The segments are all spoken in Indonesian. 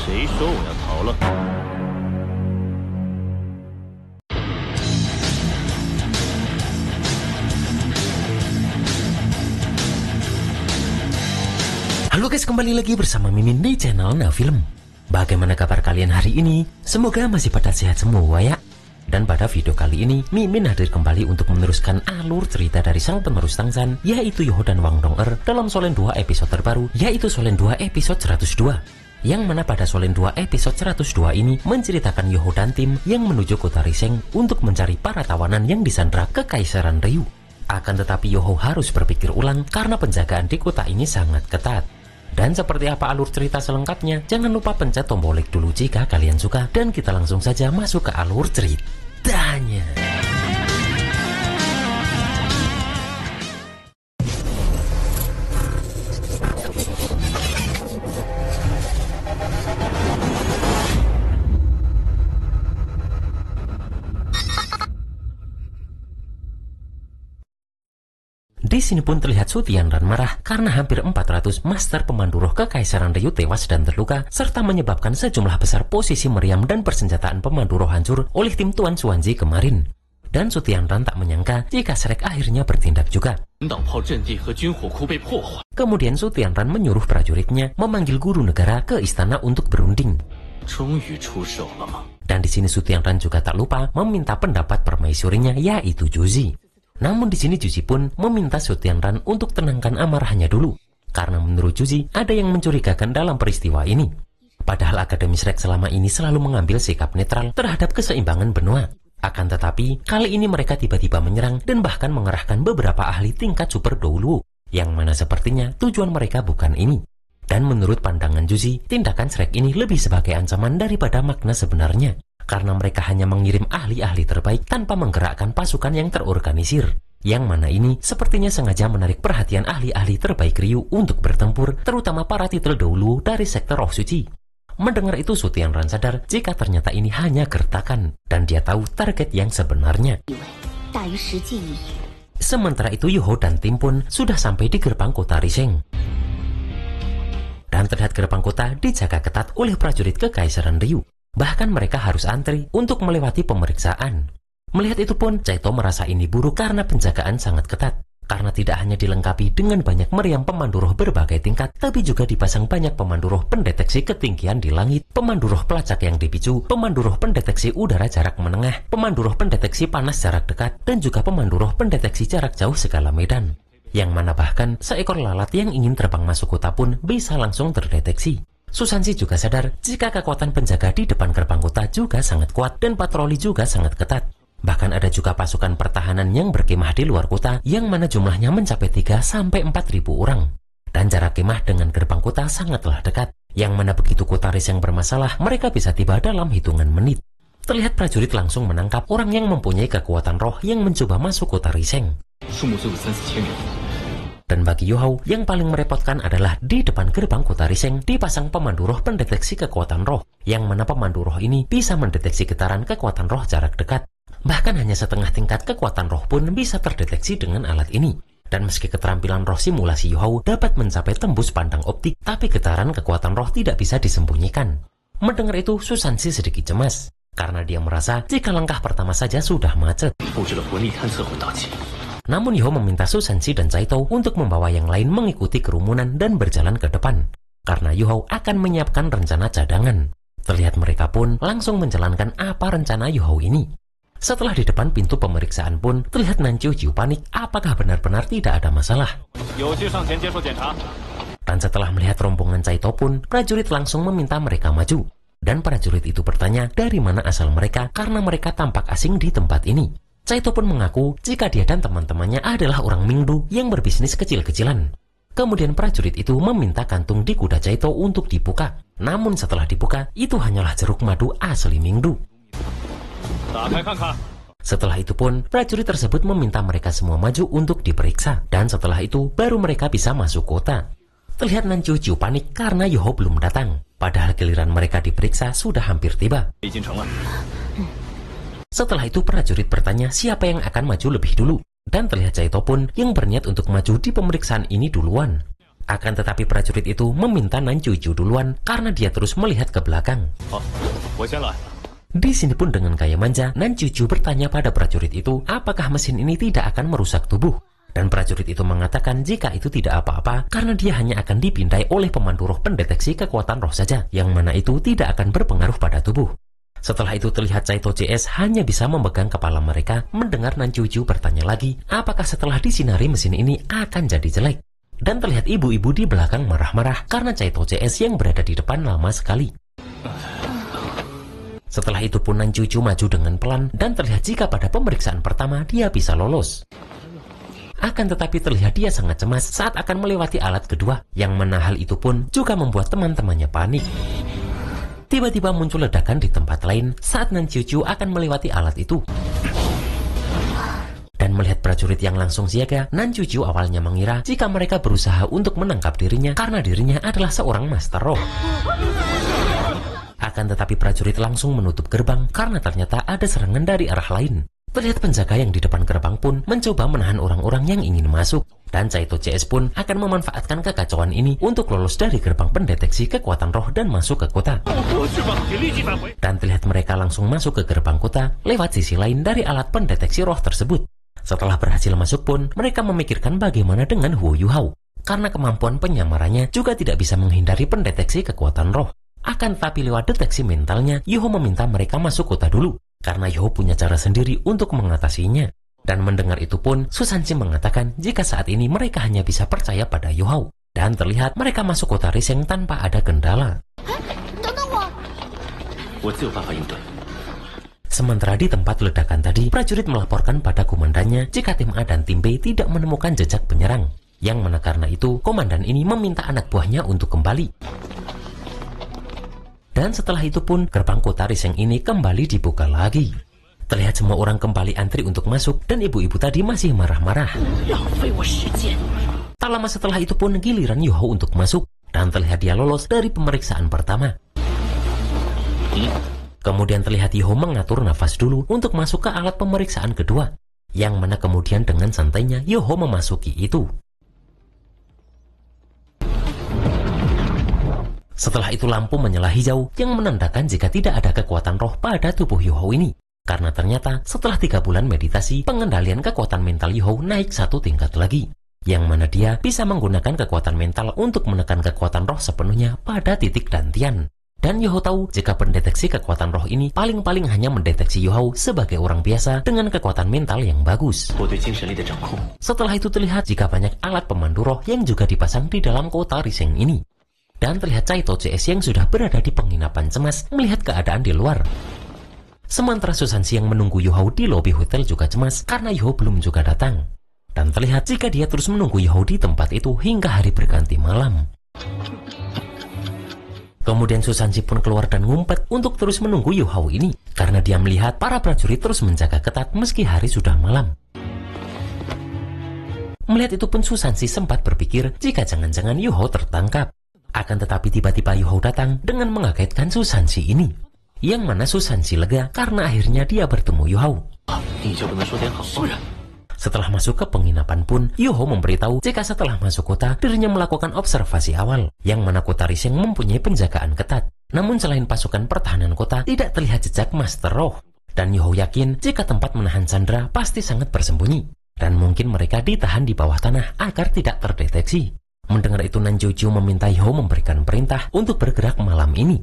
谁说我要逃了？ Halo guys, kembali lagi bersama Mimin di channel Nafilm. Bagaimana kabar kalian hari ini? Semoga masih pada sehat semua ya. Dan pada video kali ini, Mimin hadir kembali untuk meneruskan alur cerita dari sang penerus Tangsan, yaitu Yoho dan Wang Dong-er dalam Solen 2 episode terbaru, yaitu Solen 2 episode 102. Yang mana pada Solen 2 episode 102 ini menceritakan Yoho dan tim yang menuju kota Riseng untuk mencari para tawanan yang disandra Kekaisaran Ryu. Akan tetapi Yoho harus berpikir ulang karena penjagaan di kota ini sangat ketat. Dan seperti apa alur cerita selengkapnya, jangan lupa pencet tombol like dulu jika kalian suka. Dan kita langsung saja masuk ke alur ceritanya. Di sini pun terlihat Su Tianran marah karena hampir 400 master pemandu roh Kekaisaran Ryu tewas dan terluka, serta menyebabkan sejumlah besar posisi meriam dan persenjataan pemandu roh hancur oleh tim Tuan Xuanzi kemarin. Dan Su Tianran tak menyangka jika Shrek akhirnya bertindak juga. Kemudian Su Tianran menyuruh prajuritnya memanggil guru negara ke istana untuk berunding. Dan di sini Su Tianran juga tak lupa meminta pendapat permaisurinya, yaitu Juzi. Namun di sini Juzi pun meminta Su Tianran untuk tenangkan amarahnya dulu, karena menurut Juzi ada yang mencurigakan dalam peristiwa ini. Padahal Akademi Shrek selama ini selalu mengambil sikap netral terhadap keseimbangan benua. Akan tetapi kali ini mereka tiba-tiba menyerang dan bahkan mengerahkan beberapa ahli tingkat super Douluo, yang mana sepertinya tujuan mereka bukan ini. Dan menurut pandangan Juzi, tindakan Shrek ini lebih sebagai ancaman daripada makna sebenarnya. Karena mereka hanya mengirim ahli-ahli terbaik tanpa menggerakkan pasukan yang terorganisir. Yang mana ini sepertinya sengaja menarik perhatian ahli-ahli terbaik Ryu untuk bertempur, terutama para titel Douluo dari sektor Roh Suci. Mendengar itu Su Tianran sadar jika ternyata ini hanya gertakan, dan dia tahu target yang sebenarnya. Sementara itu Yoho dan tim pun sudah sampai di gerbang kota Riseng. Dan terlihat gerbang kota dijaga ketat oleh prajurit Kekaisaran Ryu. Bahkan mereka harus antri untuk melewati pemeriksaan. Melihat itu pun, Caito merasa ini buruk karena penjagaan sangat ketat. Karena tidak hanya dilengkapi dengan banyak meriam pemandu roh berbagai tingkat, tapi juga dipasang banyak pemandu roh pendeteksi ketinggian di langit, pemandu roh pelacak yang dipicu, pemandu roh pendeteksi udara jarak menengah, pemandu roh pendeteksi panas jarak dekat, dan juga pemandu roh pendeteksi jarak jauh segala medan. Yang mana bahkan seekor lalat yang ingin terbang masuk kota pun bisa langsung terdeteksi. Susansi juga sadar jika kekuatan penjaga di depan gerbang kota juga sangat kuat dan patroli juga sangat ketat. Bahkan ada juga pasukan pertahanan yang berkemah di luar kota yang mana jumlahnya mencapai 3-4 ribu orang. Dan jarak kemah dengan gerbang kota sangatlah dekat, yang mana begitu kota Riseng bermasalah, mereka bisa tiba dalam hitungan menit. Terlihat prajurit langsung menangkap orang yang mempunyai kekuatan roh yang mencoba masuk kota Riseng. Dan bagi Yoho, yang paling merepotkan adalah di depan gerbang kota Riseng dipasang pemandu roh pendeteksi kekuatan roh, yang mana pemandu roh ini bisa mendeteksi getaran kekuatan roh jarak dekat. Bahkan hanya setengah tingkat kekuatan roh pun bisa terdeteksi dengan alat ini. Dan meski keterampilan roh simulasi Yoho dapat mencapai tembus pandang optik, tapi getaran kekuatan roh tidak bisa disembunyikan. Mendengar itu, Susansi sedikit cemas, karena dia merasa jika langkah pertama saja sudah macet. Namun Yoho meminta Susansi dan Caito untuk membawa yang lain mengikuti kerumunan dan berjalan ke depan, karena Yoho akan menyiapkan rencana cadangan. Terlihat mereka pun langsung menjalankan apa rencana Yoho ini. Setelah di depan pintu pemeriksaan pun, terlihat Nanciu Jiu panik apakah benar-benar tidak ada masalah. Dan setelah melihat rombongan Caito pun, prajurit langsung meminta mereka maju. Dan prajurit itu bertanya dari mana asal mereka karena mereka tampak asing di tempat ini. Caito pun mengaku jika dia dan teman-temannya adalah orang Mingdu yang berbisnis kecil-kecilan. Kemudian prajurit itu meminta kantung di kuda Caito untuk dibuka. Namun setelah dibuka, itu hanyalah jeruk madu asli Mingdu. Setelah itu pun, prajurit tersebut meminta mereka semua maju untuk diperiksa. Dan setelah itu, baru mereka bisa masuk kota. Terlihat Nanciu Jiu panik karena Yoho belum datang. Padahal giliran mereka diperiksa sudah hampir tiba. Setelah itu prajurit bertanya siapa yang akan maju lebih dulu. Dan terlihat Caito pun yang berniat untuk maju di pemeriksaan ini duluan. Akan tetapi prajurit itu meminta Nancuju duluan karena dia terus melihat ke belakang. Di sini pun dengan gaya manja, Nancuju bertanya pada prajurit itu apakah mesin ini tidak akan merusak tubuh. Dan prajurit itu mengatakan jika itu tidak apa-apa karena dia hanya akan dipindai oleh pemandu roh pendeteksi kekuatan roh saja, yang mana itu tidak akan berpengaruh pada tubuh. Setelah itu terlihat Saito CS hanya bisa memegang kepala mereka mendengar Nancuju bertanya lagi apakah setelah disinari mesin ini akan jadi jelek. Dan terlihat ibu-ibu di belakang marah-marah karena Saito CS yang berada di depan lama sekali. Setelah itu pun Nancuju maju dengan pelan dan terlihat jika pada pemeriksaan pertama dia bisa lolos. Akan tetapi terlihat dia sangat cemas saat akan melewati alat kedua, yang mana hal itu pun juga membuat teman-temannya panik. Tiba-tiba muncul ledakan di tempat lain saat Nancuju akan melewati alat itu. Dan melihat prajurit yang langsung siaga, Nancuju awalnya mengira jika mereka berusaha untuk menangkap dirinya karena dirinya adalah seorang master roh. Akan tetapi prajurit langsung menutup gerbang karena ternyata ada serangan dari arah lain. Terlihat penjaga yang di depan gerbang pun mencoba menahan orang-orang yang ingin masuk. Dan Saito CS pun akan memanfaatkan kekacauan ini untuk lolos dari gerbang pendeteksi kekuatan roh dan masuk ke kota. Dan terlihat mereka langsung masuk ke gerbang kota lewat sisi lain dari alat pendeteksi roh tersebut. Setelah berhasil masuk pun, mereka memikirkan bagaimana dengan Huo Yuhao. Karena kemampuan penyamarannya juga tidak bisa menghindari pendeteksi kekuatan roh. Akan tetapi lewat deteksi mentalnya, Yuhao meminta mereka masuk kota dulu. Karena Yuhao punya cara sendiri untuk mengatasinya. Dan mendengar itu pun, Susanshi mengatakan jika saat ini mereka hanya bisa percaya pada Yuhao. Dan terlihat mereka masuk kota Riseng tanpa ada kendala. Sementara di tempat ledakan tadi, prajurit melaporkan pada komandannya jika tim A dan tim B tidak menemukan jejak penyerang. Yang mana karena itu, komandan ini meminta anak buahnya untuk kembali. Dan setelah itu pun, gerbang kota Riseng ini kembali dibuka lagi. Terlihat semua orang kembali antri untuk masuk dan ibu-ibu tadi masih marah-marah. Tak lama setelah itu pun giliran Yuhao untuk masuk dan terlihat dia lolos dari pemeriksaan pertama. Kemudian terlihat Yuhao mengatur nafas dulu untuk masuk ke alat pemeriksaan kedua. Yang mana kemudian dengan santainya Yuhao memasuki itu. Setelah itu lampu menyala hijau yang menandakan jika tidak ada kekuatan roh pada tubuh Yuhao ini. Karena ternyata setelah 3 bulan meditasi, pengendalian kekuatan mental Yuhao naik 1 tingkat lagi. Yang mana dia bisa menggunakan kekuatan mental untuk menekan kekuatan roh sepenuhnya pada titik dantian. Dan Yuhao tahu jika pendeteksi kekuatan roh ini paling-paling hanya mendeteksi Yuhao sebagai orang biasa dengan kekuatan mental yang bagus. Setelah itu terlihat jika banyak alat pemandu roh yang juga dipasang di dalam kota Riseng ini. Dan terlihat Saito CS yang sudah berada di penginapan cemas melihat keadaan di luar. Sementara Susanshi yang menunggu Yuhao di lobi hotel juga cemas karena Yuhao belum juga datang. Dan terlihat jika dia terus menunggu Yuhao di tempat itu hingga hari berganti malam. Kemudian Susanshi pun keluar dan ngumpet untuk terus menunggu Yuhao ini. Karena dia melihat para prajurit terus menjaga ketat meski hari sudah malam. Melihat itu pun Susanshi sempat berpikir jika jangan-jangan Yuhao tertangkap. Akan tetapi tiba-tiba Yuhao datang dengan mengagetkan Susanshi ini. Yang mana Susanshi lega karena akhirnya dia bertemu Yuhao. Setelah masuk ke penginapan pun, Yuhao memberitahu jika setelah masuk kota, dirinya melakukan observasi awal. Yang mana kota Riseng mempunyai penjagaan ketat. Namun selain pasukan pertahanan kota, tidak terlihat jejak Master Roh. Dan Yuhao yakin jika tempat menahan Chandra pasti sangat bersembunyi. Dan mungkin mereka ditahan di bawah tanah agar tidak terdeteksi. Mendengar itu Nancuju meminta Yuhao memberikan perintah untuk bergerak malam ini.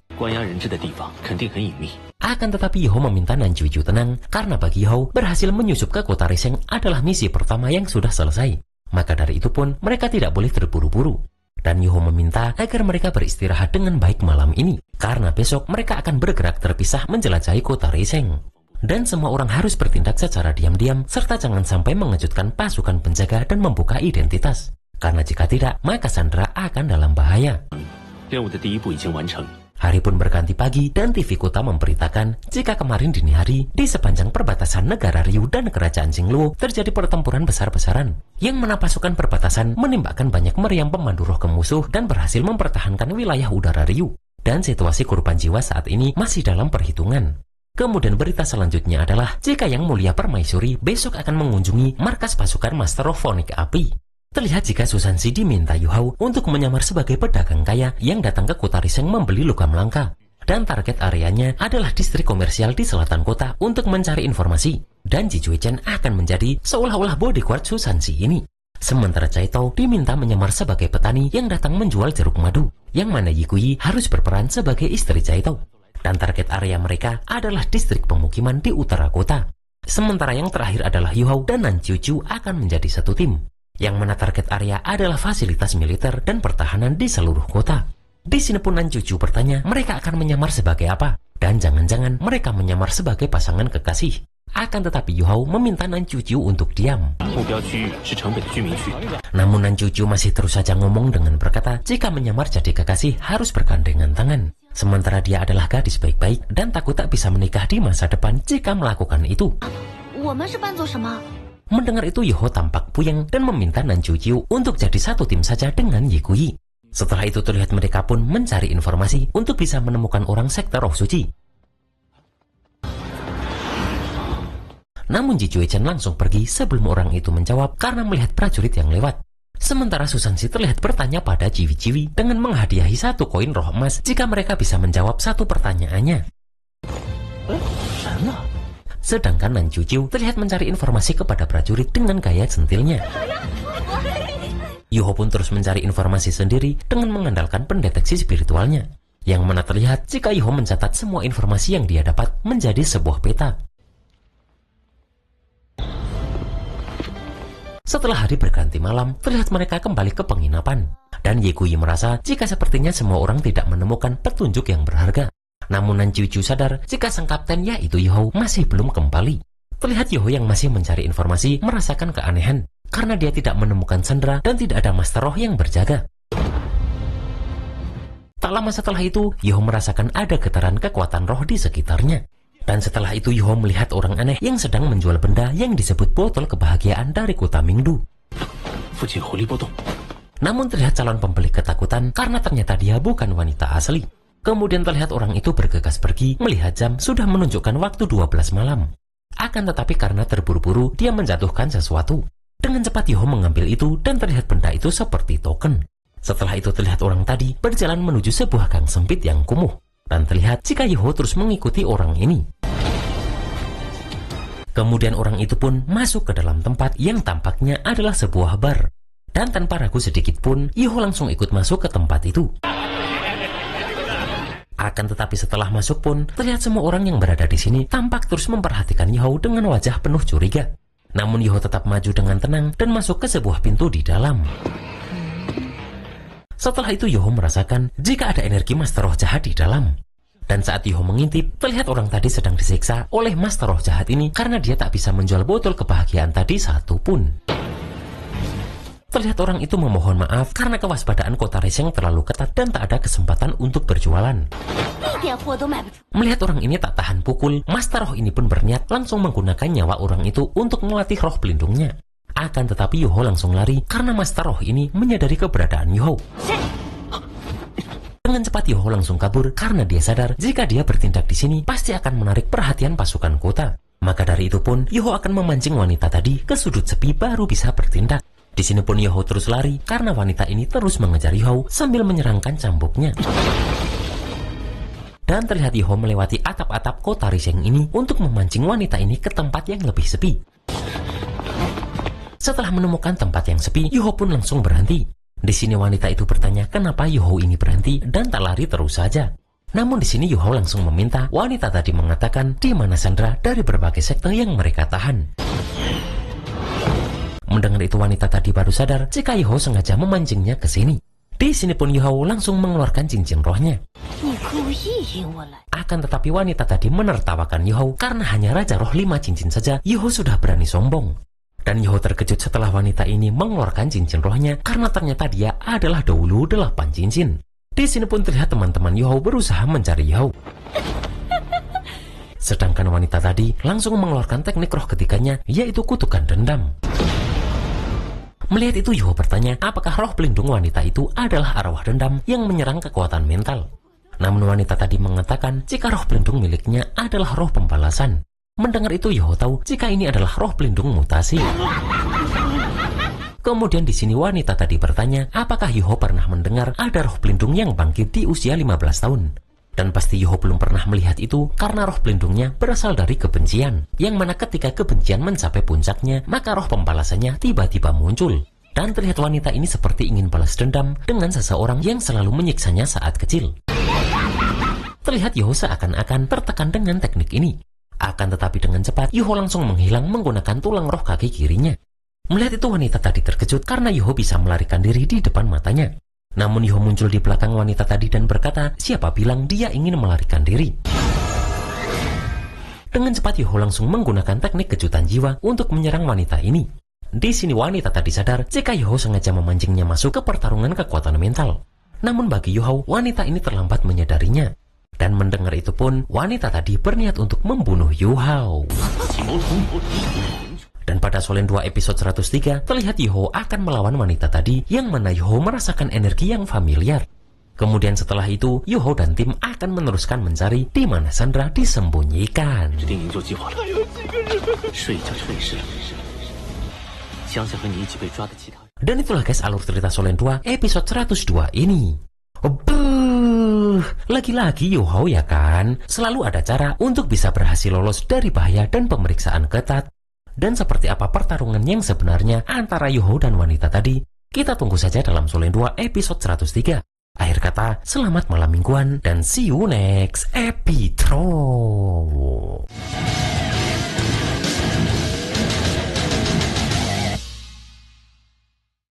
Akan tetapi Yuhao meminta Nancuju tenang karena bagi Yuhao berhasil menyusup ke kota Riseng adalah misi pertama yang sudah selesai. Maka dari itu pun mereka tidak boleh terburu-buru. Dan Yuhao meminta agar mereka beristirahat dengan baik malam ini karena besok mereka akan bergerak terpisah menjelajahi kota Riseng. Dan semua orang harus bertindak secara diam-diam serta jangan sampai mengejutkan pasukan penjaga dan membuka identitas. Karena jika tidak, maka Chandra akan dalam bahaya. Hari pun berganti pagi dan TV kota memberitakan jika kemarin dini hari di sepanjang perbatasan negara Ryu dan kerajaan Jingluo terjadi pertempuran besar-besaran. Yang mana pasukan perbatasan menembakkan banyak meriam pemandu roh ke musuh dan berhasil mempertahankan wilayah udara Ryu. Dan situasi korban jiwa saat ini masih dalam perhitungan. Kemudian berita selanjutnya adalah jika Yang Mulia Permaisuri besok akan mengunjungi markas pasukan Master of Phonic Api. Terlihat jika Susansi diminta Yuhao untuk menyamar sebagai pedagang kaya yang datang ke kota Riseng membeli logam langka. Dan target areanya adalah distrik komersial di selatan kota untuk mencari informasi. Dan Ji Juechen akan menjadi seolah-olah bodyguard Susansi ini. Sementara Caito diminta menyamar sebagai petani yang datang menjual jeruk madu, yang mana Yikuyi harus berperan sebagai istri Caito. Dan target area mereka adalah distrik pemukiman di utara kota. Sementara yang terakhir adalah Yuhao dan Nan Chiuchu akan menjadi satu tim, yang mana target area adalah fasilitas militer dan pertahanan di seluruh kota. Di sini pun Nan Chiuchu bertanya mereka akan menyamar sebagai apa, dan jangan-jangan mereka menyamar sebagai pasangan kekasih. Akan tetapi Yuhao meminta Nan Chiuchu untuk diam. Namun Nan Chiuchu masih terus saja ngomong dengan berkata jika menyamar jadi kekasih harus bergandengan tangan. Sementara dia adalah gadis baik-baik dan takut tak bisa menikah di masa depan jika melakukan itu. Mendengar itu Yuhao tampak puyeng dan meminta Nan Chiuchu untuk jadi satu tim saja dengan Yikuyi. Setelah itu terlihat mereka pun mencari informasi untuk bisa menemukan orang sekte roh suci. Namun Ji Juechen langsung pergi sebelum orang itu menjawab karena melihat prajurit yang lewat. Sementara Susansi terlihat bertanya pada ciwi-ciwi dengan menghadiahi satu koin roh emas jika mereka bisa menjawab satu pertanyaannya. Sedangkan Nan Chiuchu terlihat mencari informasi kepada prajurit dengan gaya centilnya. Yuhao pun terus mencari informasi sendiri dengan mengandalkan pendeteksi spiritualnya, yang mana terlihat jika Yuhao mencatat semua informasi yang dia dapat menjadi sebuah peta. Setelah hari berganti malam, terlihat mereka kembali ke penginapan, dan Yikuyi merasa jika sepertinya semua orang tidak menemukan petunjuk yang berharga. Namun Nan Chiuchu sadar jika sang kapten yaitu Yuhao masih belum kembali. Terlihat Yuhao yang masih mencari informasi merasakan keanehan, karena dia tidak menemukan sandera dan tidak ada master roh yang berjaga. Tak lama setelah itu, Yuhao merasakan ada getaran kekuatan roh di sekitarnya. Dan setelah itu Yuhao melihat orang aneh yang sedang menjual benda yang disebut botol kebahagiaan dari kota Mingdu. Namun terlihat calon pembeli ketakutan karena ternyata dia bukan wanita asli. Kemudian terlihat orang itu bergegas pergi melihat jam sudah menunjukkan waktu 12 malam. Akan tetapi karena terburu-buru dia menjatuhkan sesuatu. Dengan cepat Yuhao mengambil itu dan terlihat benda itu seperti token. Setelah itu terlihat orang tadi berjalan menuju sebuah gang sempit yang kumuh. Dan terlihat jika Yuhao terus mengikuti orang ini. Kemudian orang itu pun masuk ke dalam tempat yang tampaknya adalah sebuah bar. Dan tanpa ragu sedikit pun Yuhao langsung ikut masuk ke tempat itu. Akan tetapi setelah masuk pun terlihat semua orang yang berada di sini tampak terus memperhatikan Yuhao dengan wajah penuh curiga. Namun Yuhao tetap maju dengan tenang dan masuk ke sebuah pintu di dalam. Setelah itu Yuhao merasakan jika ada energi master roh jahat di dalam. Dan saat Yuhao mengintip, terlihat orang tadi sedang disiksa oleh master roh jahat ini karena dia tak bisa menjual botol kebahagiaan tadi satu pun. Terlihat orang itu memohon maaf karena kewaspadaan kota Riseng terlalu ketat dan tak ada kesempatan untuk berjualan. Melihat orang ini tak tahan pukul, master roh ini pun berniat langsung menggunakan nyawa orang itu untuk melatih roh pelindungnya. Akan tetapi Yuhao langsung lari karena master roh ini menyadari keberadaan Yuhao. Dengan cepat Yuhao langsung kabur karena dia sadar jika dia bertindak di sini pasti akan menarik perhatian pasukan kota. Maka dari itu pun Yuhao akan memancing wanita tadi ke sudut sepi baru bisa bertindak. Di sini pun Yuhao terus lari karena wanita ini terus mengejar Yuhao sambil menyerangkan cambuknya. Dan terlihat Yuhao melewati atap-atap kota Riseng ini untuk memancing wanita ini ke tempat yang lebih sepi. Setelah menemukan tempat yang sepi, Yuhao pun langsung berhenti. Di sini wanita itu bertanya kenapa Yuhao ini berhenti dan tak lari terus saja. Namun di sini Yuhao langsung meminta wanita tadi mengatakan di mana sandera dari berbagai sekte yang mereka tahan. Mendengar itu wanita tadi baru sadar jika Yuhao sengaja memancingnya ke sini. Di sini pun Yuhao langsung mengeluarkan cincin rohnya. Akan tetapi wanita tadi menertawakan Yuhao karena hanya Raja Roh 5 cincin saja Yuhao sudah berani sombong. Dan Yuhao terkejut setelah wanita ini mengeluarkan cincin rohnya karena ternyata dia adalah dahulu 8 cincin. Di sini pun terlihat teman-teman Yuhao berusaha mencari Yuhao. Sedangkan wanita tadi langsung mengeluarkan teknik roh ketiganya yaitu kutukan dendam. Melihat itu Yuhao bertanya apakah roh pelindung wanita itu adalah arwah dendam yang menyerang kekuatan mental. Namun wanita tadi mengatakan jika roh pelindung miliknya adalah roh pembalasan. Mendengar itu Yuhao tahu jika ini adalah roh pelindung mutasi. Kemudian di sini wanita tadi bertanya, apakah Yuho pernah mendengar ada roh pelindung yang bangkit di usia 15 tahun? Dan pasti Yuho belum pernah melihat itu karena roh pelindungnya berasal dari kebencian. Yang mana ketika kebencian mencapai puncaknya, maka roh pembalasannya tiba-tiba muncul. Dan terlihat wanita ini seperti ingin balas dendam dengan seseorang yang selalu menyiksanya saat kecil. Terlihat Yuho seakan-akan tertekan dengan teknik ini. Akan tetapi dengan cepat, Yuho langsung menghilang menggunakan tulang roh kaki kirinya. Melihat itu wanita tadi terkejut karena Yuho bisa melarikan diri di depan matanya. Namun Yuho muncul di belakang wanita tadi dan berkata, siapa bilang dia ingin melarikan diri? Dengan cepat Yuho langsung menggunakan teknik kejutan jiwa untuk menyerang wanita ini. Di sini wanita tadi sadar jika Yuho sengaja memancingnya masuk ke pertarungan kekuatan mental. Namun bagi Yuho, wanita ini terlambat menyadarinya. Dan mendengar itu pun, wanita tadi berniat untuk membunuh Yuho. Dan pada Solen 2 episode 103, terlihat Yuho akan melawan wanita tadi yang mana Yuho merasakan energi yang familiar. Kemudian setelah itu, Yuho dan tim akan meneruskan mencari di mana Sandra disembunyikan. Dan itulah guys alur cerita Solen 2 episode 102 ini. Lagi-lagi Yuho ya kan, selalu ada cara untuk bisa berhasil lolos dari bahaya dan pemeriksaan ketat. Dan seperti apa pertarungan yang sebenarnya antara Yuho dan wanita tadi, kita tunggu saja dalam Solen 2 episode 103. Akhir kata, selamat malam mingguan dan see you next episode.